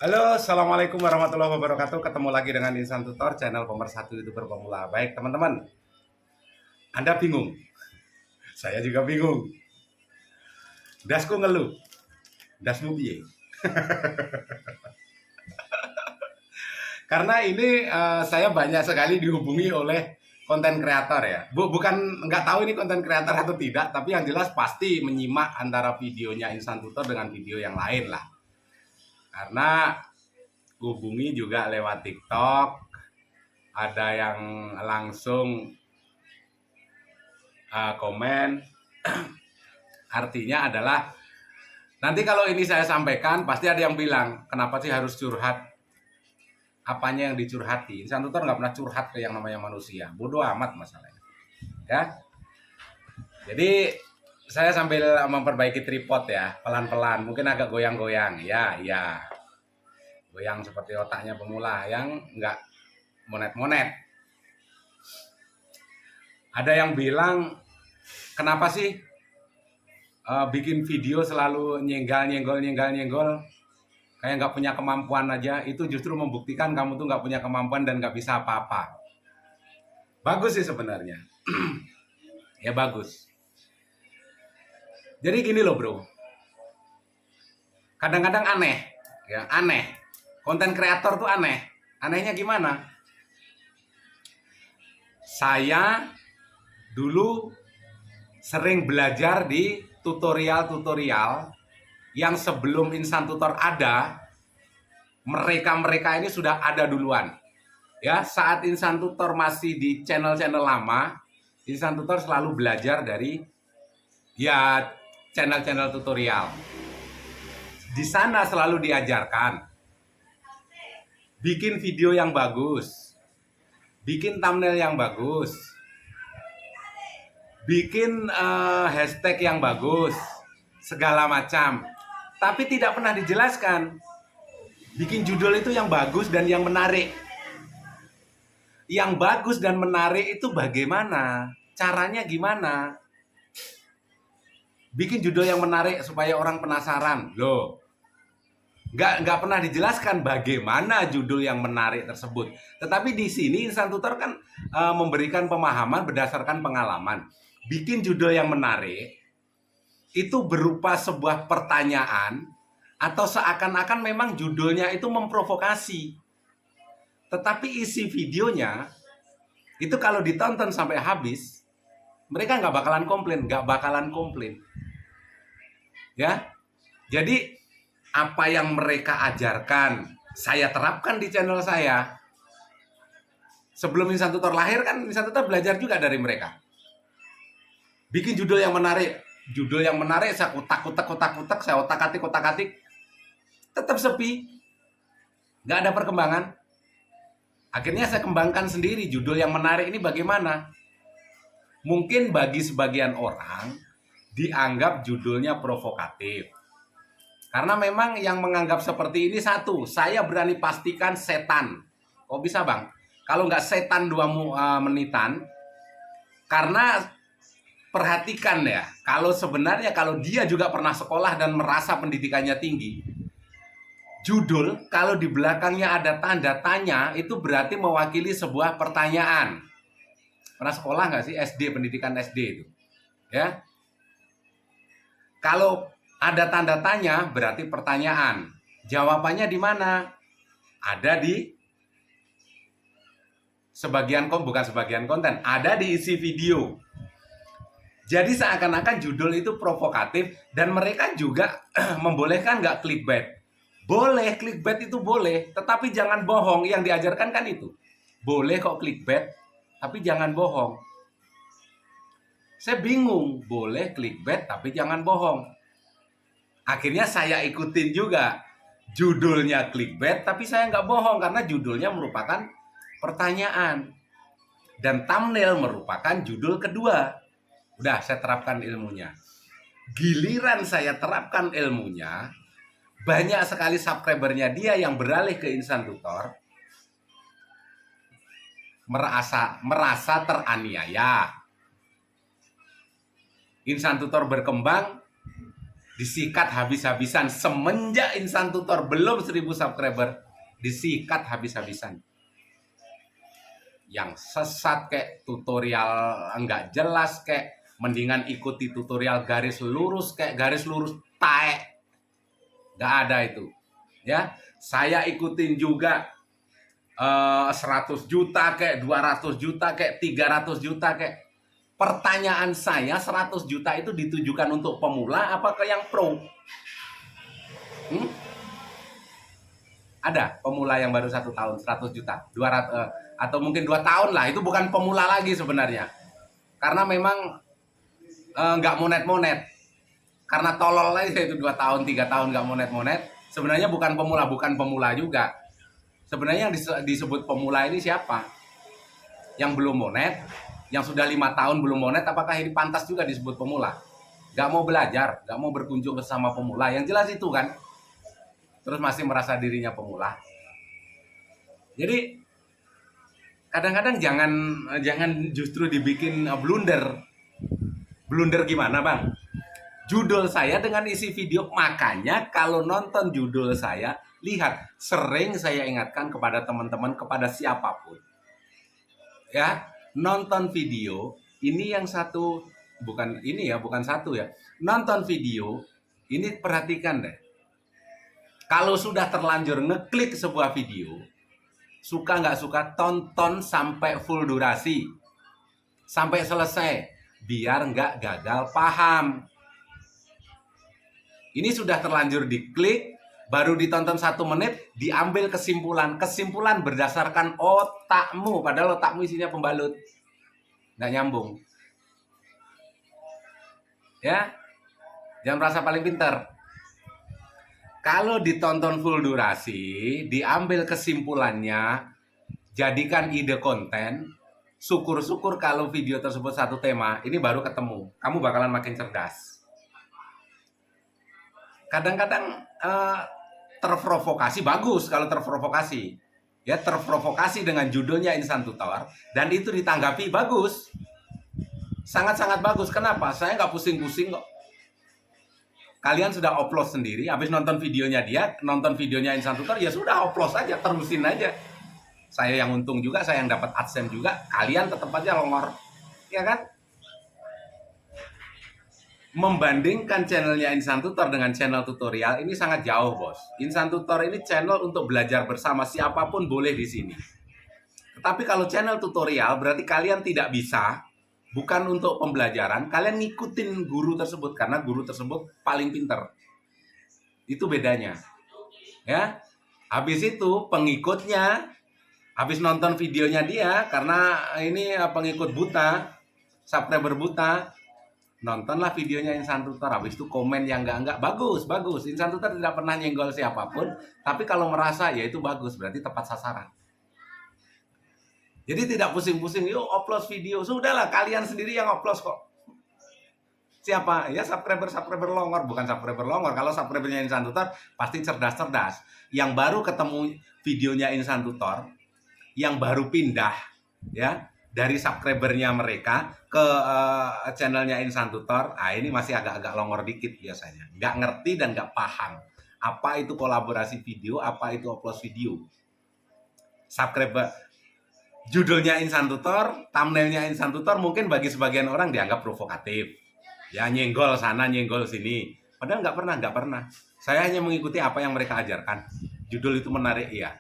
Halo, Assalamualaikum warahmatullahi wabarakatuh. Ketemu lagi dengan Insan Tutor, channel pemersatu YouTuber pemula. Baik, teman-teman, Anda bingung? Saya juga bingung. Dasku ngeluh. Dasmu piye? Karena ini saya banyak sekali dihubungi oleh konten kreator ya. Bukan nggak tahu ini konten kreator atau tidak, tapi yang jelas pasti menyimak antara videonya Insan Tutor dengan video yang lain lah. Karena hubungi juga lewat TikTok, ada yang langsung komen. Artinya adalah nanti kalau ini saya sampaikan pasti ada yang bilang kenapa sih harus curhat, apanya yang dicurhati. Insan tutor nggak pernah curhat ke yang namanya manusia, bodoh amat masalahnya ya. Jadi saya sambil memperbaiki tripod ya, pelan-pelan, mungkin agak goyang-goyang ya, goyang seperti otaknya pemula yang nggak monet-monet. Ada yang bilang kenapa sih bikin video selalu nyenggol, kayak nggak punya kemampuan aja. Itu justru membuktikan kamu tuh nggak punya kemampuan dan nggak bisa apa-apa. Bagus sih sebenarnya. Ya bagus. Jadi gini loh bro, kadang-kadang aneh ya, aneh. Konten kreator tuh aneh. Anehnya gimana? Saya dulu sering belajar di tutorial-tutorial yang sebelum Insan Tutor ada, mereka ini sudah ada duluan. Ya, saat Insan Tutor masih di channel-channel lama, Insan Tutor selalu belajar dari ya channel-channel tutorial. Di sana selalu diajarkan bikin video yang bagus, bikin thumbnail yang bagus, bikin hashtag yang bagus, segala macam. Tapi tidak pernah dijelaskan bikin judul itu yang bagus dan yang menarik. Yang bagus dan menarik itu bagaimana? Caranya gimana? Bikin judul yang menarik supaya orang penasaran. Loh, nggak pernah dijelaskan bagaimana judul yang menarik tersebut. Tetapi di sini Insan Tutor kan memberikan pemahaman berdasarkan pengalaman. Bikin judul yang menarik itu berupa sebuah pertanyaan atau seakan-akan memang judulnya itu memprovokasi. Tetapi isi videonya itu kalau ditonton sampai habis, mereka nggak bakalan komplain. Ya, jadi apa yang mereka ajarkan, saya terapkan di channel saya. Sebelum Insan Tutor lahir kan Insan Tutor belajar juga dari mereka. Bikin judul yang menarik, saya kutak-kutak, saya otak-atik, tetap sepi, nggak ada perkembangan. Akhirnya saya kembangkan sendiri judul yang menarik ini bagaimana. Mungkin bagi sebagian orang dianggap judulnya provokatif. Karena memang yang menganggap seperti ini satu, saya berani pastikan setan. Kok bisa bang? Kalau nggak setan 2 menitan, karena perhatikan ya, kalau sebenarnya kalau dia juga pernah sekolah dan merasa pendidikannya tinggi, judul kalau di belakangnya ada tanda tanya itu berarti mewakili sebuah pertanyaan. Pernah sekolah nggak sih SD, pendidikan SD itu? Ya, kalau ada tanda tanya berarti pertanyaan. Jawabannya di mana? Ada di bukan sebagian konten, ada di isi video. Jadi seakan-akan judul itu provokatif dan mereka juga membolehkan nggak clickbait. Boleh, clickbait itu boleh, tetapi jangan bohong. Yang diajarkan kan itu. Boleh kok clickbait, tapi jangan bohong. Saya bingung, boleh clickbait tapi jangan bohong. Akhirnya saya ikutin juga. Judulnya clickbait tapi saya nggak bohong karena judulnya merupakan pertanyaan. Dan thumbnail merupakan judul kedua. Udah, saya terapkan ilmunya. Giliran saya terapkan ilmunya, banyak sekali subscribernya dia yang beralih ke Insan Tutor merasa teraniaya. Insan Tutor berkembang, disikat habis-habisan semenjak Insan Tutor belum 1000 subscriber, disikat habis-habisan. Yang sesat kayak tutorial nggak jelas kayak, mendingan ikuti tutorial garis lurus kayak garis lurus taek. Nggak ada itu. Ya, saya ikutin juga 100 juta kayak 200 juta kayak 300 juta kayak. Pertanyaan saya, 100 juta itu ditujukan untuk pemula apa ke yang pro? Ada pemula yang baru 1 tahun 100 juta, 200 atau mungkin 2 tahun lah, itu bukan pemula lagi sebenarnya. Karena memang nggak monet-monet. Karena tolol aja itu 2 tahun, 3 tahun nggak monet-monet. Sebenarnya bukan pemula juga. Sebenarnya yang disebut pemula ini siapa? Yang belum monet, yang sudah 5 tahun belum monet, apakah ini pantas juga disebut pemula? Gak mau belajar, gak mau berkunjung ke sama pemula, yang jelas itu kan. Terus masih merasa dirinya pemula. Jadi kadang-kadang jangan justru dibikin blunder. Blunder gimana bang? Judul saya dengan isi video, makanya kalau nonton judul saya, lihat, sering saya ingatkan kepada teman-teman, kepada siapapun. Ya, nonton video ini yang satu, bukan ini ya, bukan satu ya. Nonton video ini perhatikan deh. Kalau sudah terlanjur ngeklik sebuah video, suka nggak suka, tonton sampai full durasi, sampai selesai, biar nggak gagal paham. Ini sudah terlanjur diklik, baru ditonton 1 menit, diambil kesimpulan berdasarkan otakmu, padahal otakmu isinya pembalut, nggak nyambung. Ya, jangan merasa paling pintar. Kalau ditonton full durasi, diambil kesimpulannya, jadikan ide konten, syukur-syukur kalau video tersebut satu tema, ini baru ketemu, kamu bakalan makin cerdas. Kadang-kadang terprovokasi, bagus kalau terprovokasi. Ya, terprovokasi dengan judulnya Insan Tutor, dan itu ditanggapi, bagus. Sangat-sangat bagus. Kenapa? Saya nggak pusing-pusing kok. Kalian sudah upload sendiri, habis nonton videonya dia, nonton videonya Insan Tutor, ya sudah upload aja, terusin aja. Saya yang untung juga, saya yang dapat AdSense juga, kalian tetap aja longor. Ya kan? Membandingkan channelnya Insan Tutor dengan channel tutorial, ini sangat jauh bos. Insan Tutor ini channel untuk belajar bersama, siapapun boleh di sini. Tetapi kalau channel tutorial berarti kalian tidak bisa, bukan untuk pembelajaran, kalian ngikutin guru tersebut karena guru tersebut paling pinter. Itu bedanya. Ya. Habis itu pengikutnya, habis nonton videonya dia, karena ini pengikut buta, subscriber buta, nontonlah videonya Insan Tutor, habis itu komen yang enggak, bagus. Insan Tutor tidak pernah nyenggol siapapun, tapi kalau merasa ya itu bagus, berarti tepat sasaran. Jadi tidak pusing-pusing, yuk upload video, sudahlah kalian sendiri yang upload kok. Siapa? Ya subscriber longor, bukan subscriber longor. Kalau subscribernya Insan Tutor pasti cerdas-cerdas. Yang baru ketemu videonya Insan Tutor, yang baru pindah ya dari subscribernya mereka ke channelnya Insan Tutor, ini masih agak-agak longor dikit biasanya. Nggak ngerti dan nggak paham apa itu kolaborasi video, apa itu upload video. Subscriber, judulnya Insan Tutor, thumbnailnya Insan Tutor, mungkin bagi sebagian orang dianggap provokatif. Ya nyenggol sana, nyenggol sini. Padahal nggak pernah. Saya hanya mengikuti apa yang mereka ajarkan. Judul itu menarik, iya.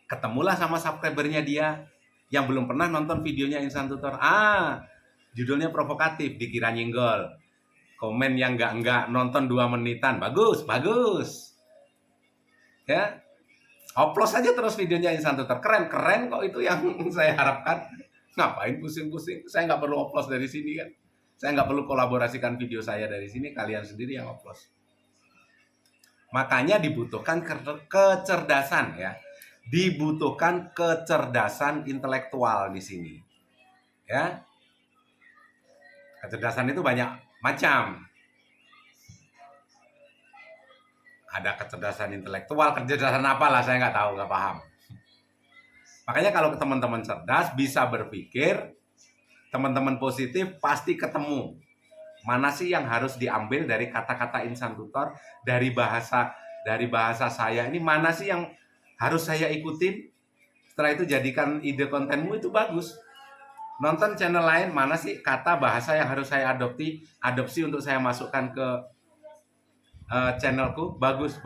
Ketemulah sama subscribernya dia yang belum pernah nonton videonya Insan Tutor. Judulnya provokatif, dikira nyenggol. Komen yang enggak, nonton 2 menitan. Bagus. Ya. Upload saja terus videonya Insan Tutor. Keren kok, itu yang saya harapkan. Ngapain pusing-pusing? Saya nggak perlu upload dari sini kan. Saya nggak perlu kolaborasikan video saya dari sini, kalian sendiri yang upload. Makanya dibutuhkan kecerdasan ya. Dibutuhkan kecerdasan intelektual di sini. Ya. Kecerdasan itu banyak macam. Ada kecerdasan intelektual, kecerdasan apalah saya nggak tahu, nggak paham. Makanya kalau teman-teman cerdas, bisa berpikir, teman-teman positif pasti ketemu. Mana sih yang harus diambil dari kata-kata insan tutor, dari bahasa saya ini, mana sih yang harus saya ikutin? Setelah itu jadikan ide kontenmu itu bagus. Nonton channel lain, mana sih kata bahasa yang harus saya adopsi untuk saya masukkan ke channelku, bagus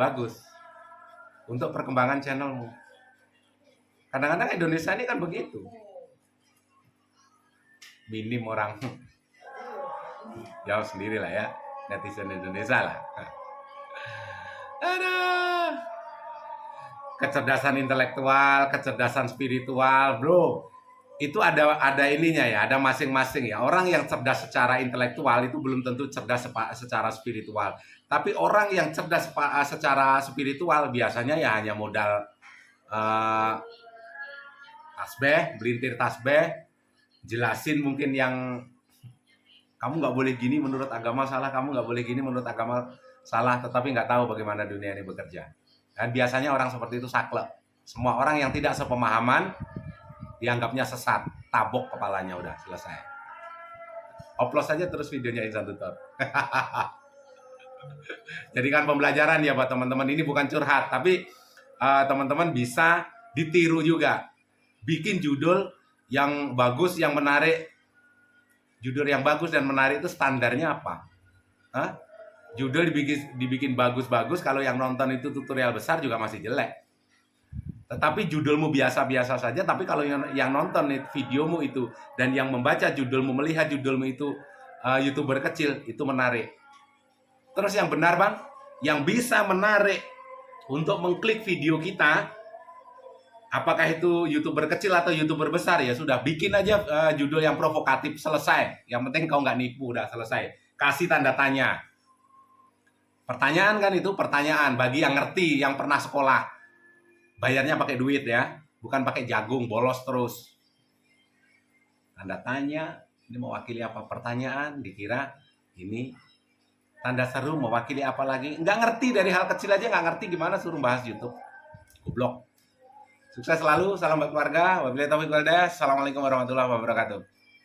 untuk perkembangan channelmu. Kadang-kadang Indonesia ini kan begitu, minim orang jauh sendiri lah ya, netizen Indonesia lah. Ada kecerdasan intelektual, kecerdasan spiritual, bro. Itu ada ininya ya, ada masing-masing ya. Orang yang cerdas secara intelektual itu belum tentu cerdas secara spiritual. Tapi orang yang cerdas secara spiritual biasanya ya hanya modal tasbih, belintir tasbih, jelasin mungkin yang kamu nggak boleh gini menurut agama salah, kamu nggak boleh gini menurut agama salah, tetapi nggak tahu bagaimana dunia ini bekerja. Dan biasanya orang seperti itu saklek. Semua orang yang tidak sepemahaman dianggapnya sesat, tabok kepalanya, udah selesai. Upload saja terus videonya Insan Tutor. Jadikan pembelajaran ya buat teman-teman. Ini bukan curhat, tapi teman-teman bisa ditiru juga. Bikin judul yang bagus, yang menarik. Judul yang bagus dan menarik itu standarnya apa? Judul dibikin bagus-bagus, kalau yang nonton itu tutorial besar juga masih jelek. Tetapi judulmu biasa-biasa saja, tapi kalau yang nonton videomu itu dan yang membaca judulmu, melihat judulmu itu YouTuber kecil, itu menarik. Terus yang benar bang, yang bisa menarik untuk mengklik video kita, apakah itu YouTuber kecil atau YouTuber besar, ya sudah bikin aja judul yang provokatif, selesai. Yang penting kau nggak nipu, udah selesai. Kasih tanda tanya. Pertanyaan kan itu, pertanyaan bagi yang ngerti, yang pernah sekolah. Bayarnya pakai duit ya, bukan pakai jagung, bolos terus. Tanda tanya, ini mewakili apa? Pertanyaan, dikira ini tanda seru mewakili apa lagi? Nggak ngerti, dari hal kecil aja nggak ngerti, gimana suruh bahas YouTube? Goblok. Sukses selalu, salam buat keluarga. Wabillahi taufiq wal hidayah. Assalamualaikum warahmatullahi wabarakatuh.